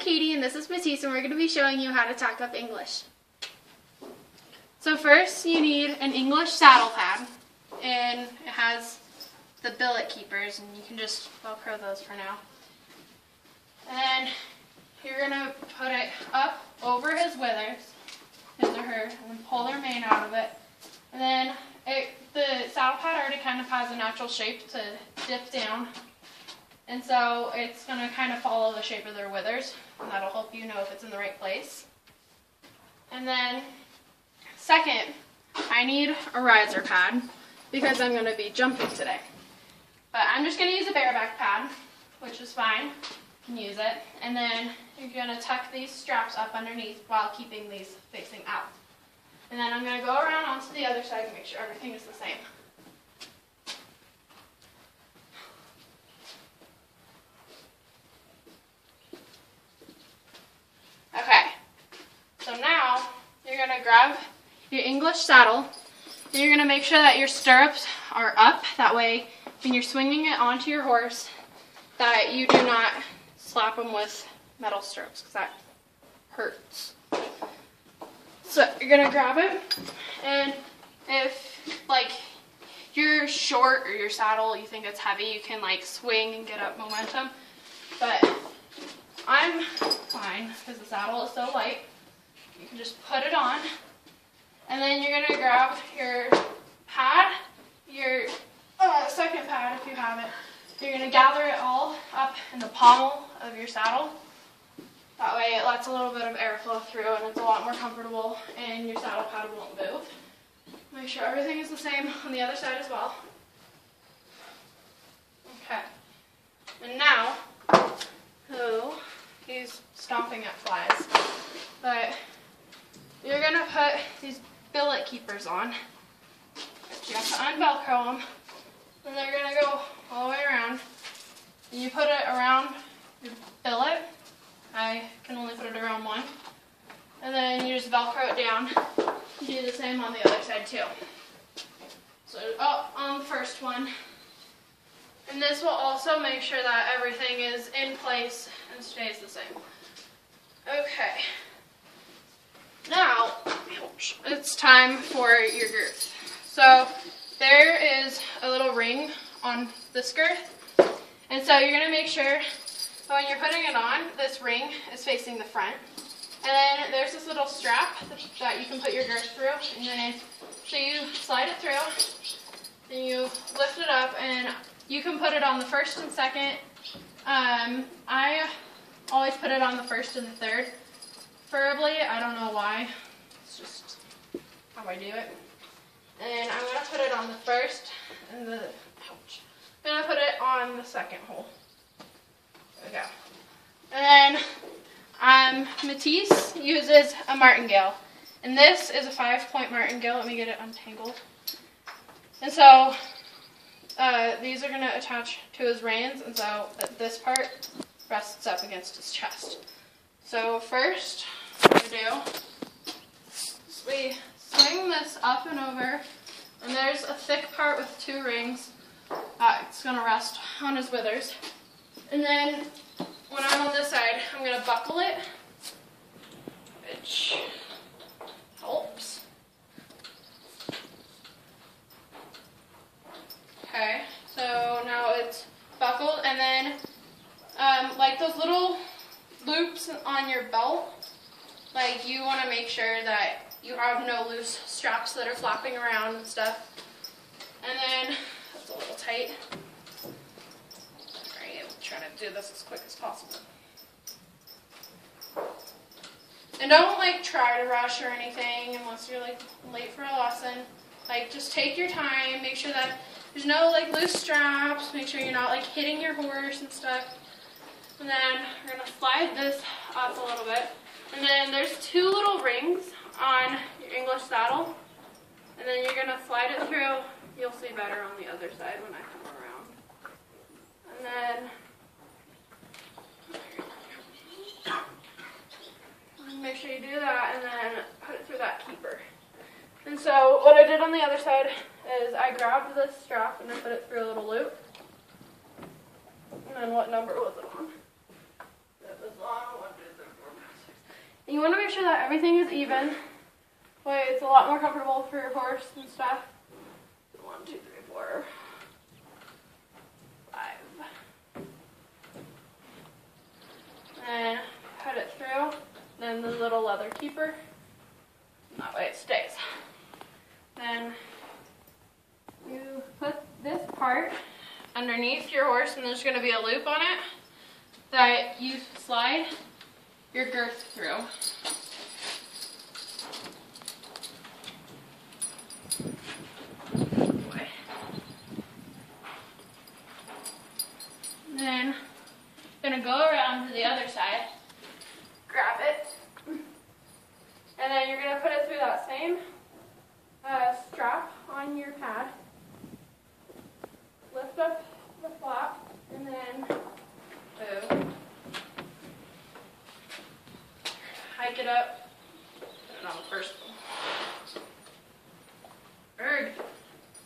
Katie and this is Matisse, and we're going to be showing you how to tack up English. So first you need an English saddle pad, and it has the billet keepers, and you can just Velcro those for now. And then you're going to put it up over his withers, his or her, and then pull their mane out of it. And then the saddle pad already kind of has a natural shape to dip down. And so it's going to kind of follow the shape of their withers, and that'll help you know if it's in the right place. And then, second, I need a riser pad because I'm going to be jumping today. But I'm just going to use a bareback pad, which is fine. You can use it. And then you're going to tuck these straps up underneath while keeping these facing out. And then I'm going to go around onto the other side and make sure everything is the same. Okay, so now you're going to grab your English saddle, and you're going to make sure that your stirrups are up. That way, when you're swinging it onto your horse, that you do not slap them with metal stirrups, because that hurts. So you're going to grab it, and if, like, you're short or your saddle, you think it's heavy, you can, like, swing and get up momentum. But I'm fine because the saddle is so light. You can just put it on, and then you're going to grab your pad, your second pad if you have it. You're going to gather it all up in the pommel of your saddle. That way it lets a little bit of airflow through, and it's a lot more comfortable, and your saddle pad won't move. Make sure everything is the same on the other side as well. Okay. And now, he's stomping at flies. But you're going to put these billet keepers on. You have to unvelcro them. And they're going to go all the way around. And you put it around your billet. I can only put it around one. And then you just Velcro it down. You do the same on the other side too. So on the first one. And this will also make sure that everything is in place and stays the same. Okay. Now, it's time for your girth. So there is a little ring on this girth. And so you're going to make sure when you're putting it on, this ring is facing the front. And then there's this little strap that you can put your girth through. And then so you slide it through, then you lift it up, and you can put it on the first and second. I always put it on the first and the third. Preferably, I don't know why. It's just how I do it. And I'm going to put it on the first and the, I'm going to put it on the second hole. There we go. And then Matisse uses a martingale. And this is a 5-point martingale. Let me get it untangled. And so these are going to attach to his reins, and so this part rests up against his chest. So first, what we do is we swing this up and over, and there's a thick part with 2 rings. It's going to rest on his withers. And then when I'm on this side, I'm going to buckle it, which helps. Okay, so now it's buckled, and then like those little loops on your belt, like you want to make sure that you have no loose straps that are flapping around and stuff. And then that's a little tight. Alright, I'm trying to do this as quick as possible. And don't like try to rush or anything unless you're like late for a lesson. Like just take your time, make sure that there's no like loose straps, make sure you're not like hitting your horse and stuff. And then we're going to slide this up a little bit. And then there's 2 little rings on your English saddle. And then you're going to slide it through. You'll see better on the other side when I come around. And then make sure you do that, and then put it through that keeper. And so what I did on the other side is I grabbed this strap and I put it through a little loop. And then what number was it on? It was on, what is want to make sure that everything is even. But it's a lot more comfortable for your horse and stuff. 1, 2, 3, 4, 5. And put it through. Then the little leather keeper. That way it stays. Then you put this part underneath your horse, and there's going to be a loop on it that you slide your girth through. Then you're going to go around to the other side, grab it, and then you're going to put it through that same strap on your pad, lift up the flap, and then hike it up, put it on the first one.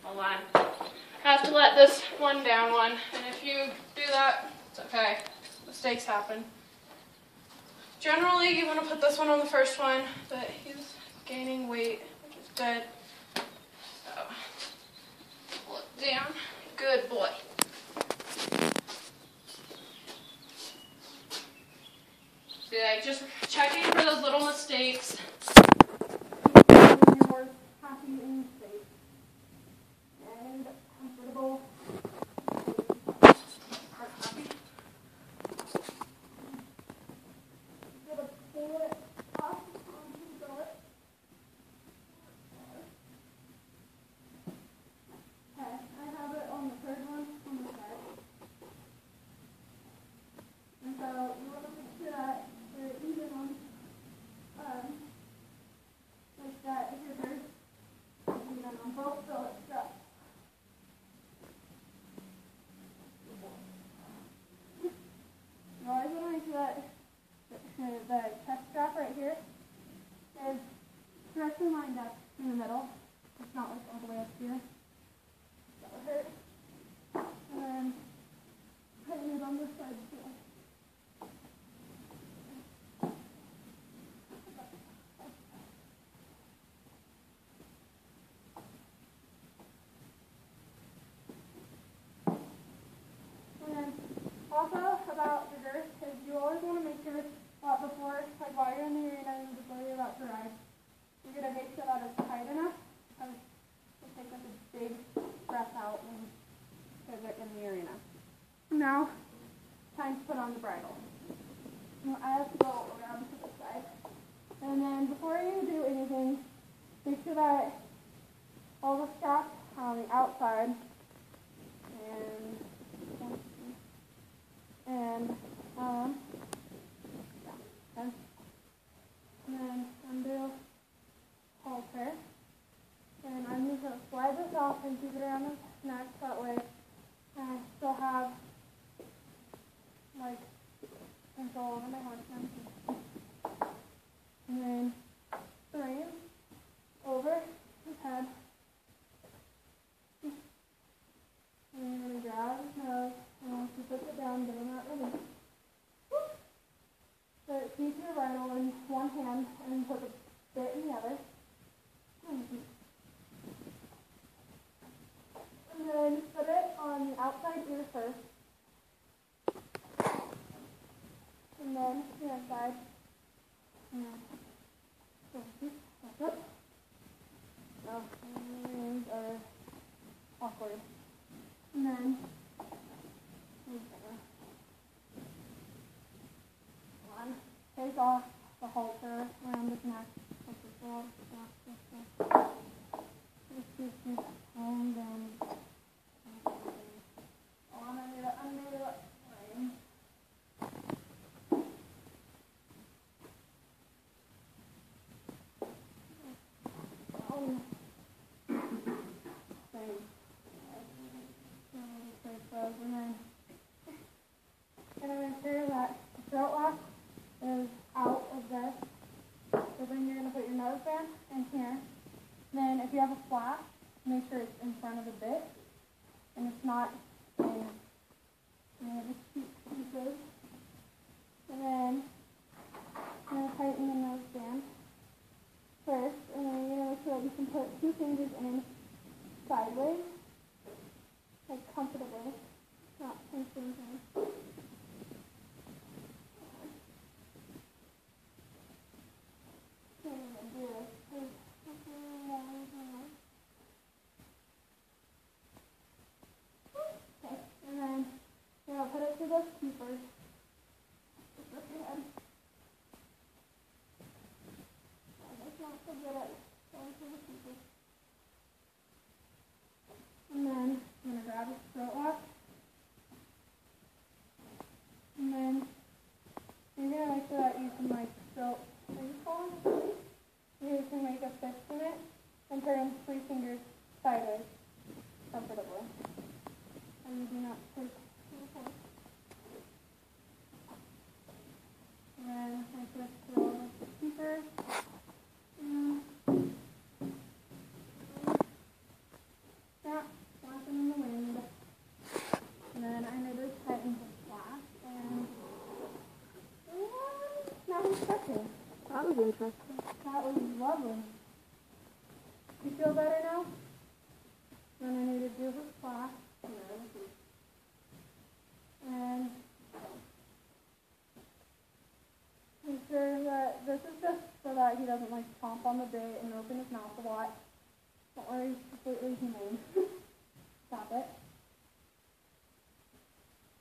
Hold on. I have to let this one down one, and if you do that, it's okay. Mistakes happen. Generally, you want to put this one on the first one, but he's gaining weight, which is good. So, pull it down. Good boy. See, like just checking for those little mistakes. Keeping your horse happy and safe and comfortable. The chest strap right here is directly lined up in the middle. It's not like all the way up here. That would hurt. And then tighten it on this side too. And then also about the girth is you always want to make sure before, like while you're in the arena and before you're about to ride, you're going to make sure that it's tight enough. Just take like a big breath out and pivot in the arena. Now, time to put on the bridle. Now, I have to go around to the side. And then before you do anything, make sure that all the straps are on the outside. And then undo halter. And I'm just going to slide this off and keep it around the neck that way. And I still have like control over my horse. And then the reins over his head. And then you're going to grab his nose, and once you put it down, give him that release. So keep your bridle in one hand and put the bit in the other. And then put it on the outside ear first. And then the inside. That's it. No, the reins are awkward. And then take off the halter around his neck. Just keep his home down. Under the rein. And then make sure that the throat lock is out of this. So then you're going to put your nose band in here. Then if you have a flap, make sure it's in front of the bit. And it's not in the pieces. And then I'm going to tighten the nose can put 2 fingers in sideways, like comfortably, not pinching things. Okay, and then you're going to put it through those keepers. Just lift your head. That's not so good at going through the keepers. And then I'm going to grab his throat lock. And then you're going to make sure that you can like still, you can make a fist in it and turn 3 fingers sideways comfortably. And you do not take the point. And then I just throw the keeper. That flapping in the wind. And then I made this head into flap and now he's stretching. That was interesting. That was lovely. You feel better now? Then I need to do his class. And make sure that this is just so that he doesn't like chomp on the bit and open his mouth a lot. Don't worry, he's completely humane. Stop it.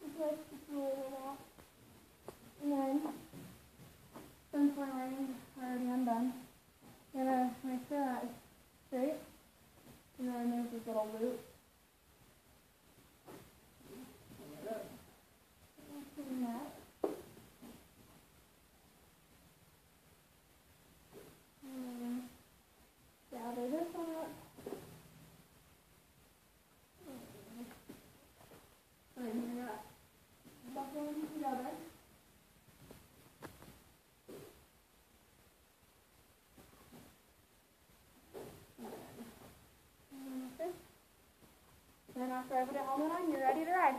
Okay, just a little off. And then, since my reins are already undone, I'm going to make sure that it's straight. And then remove this little loop. And that. And then gather this one up. And then you're going to buckle them together. Then after I put a helmet on, you're ready to ride.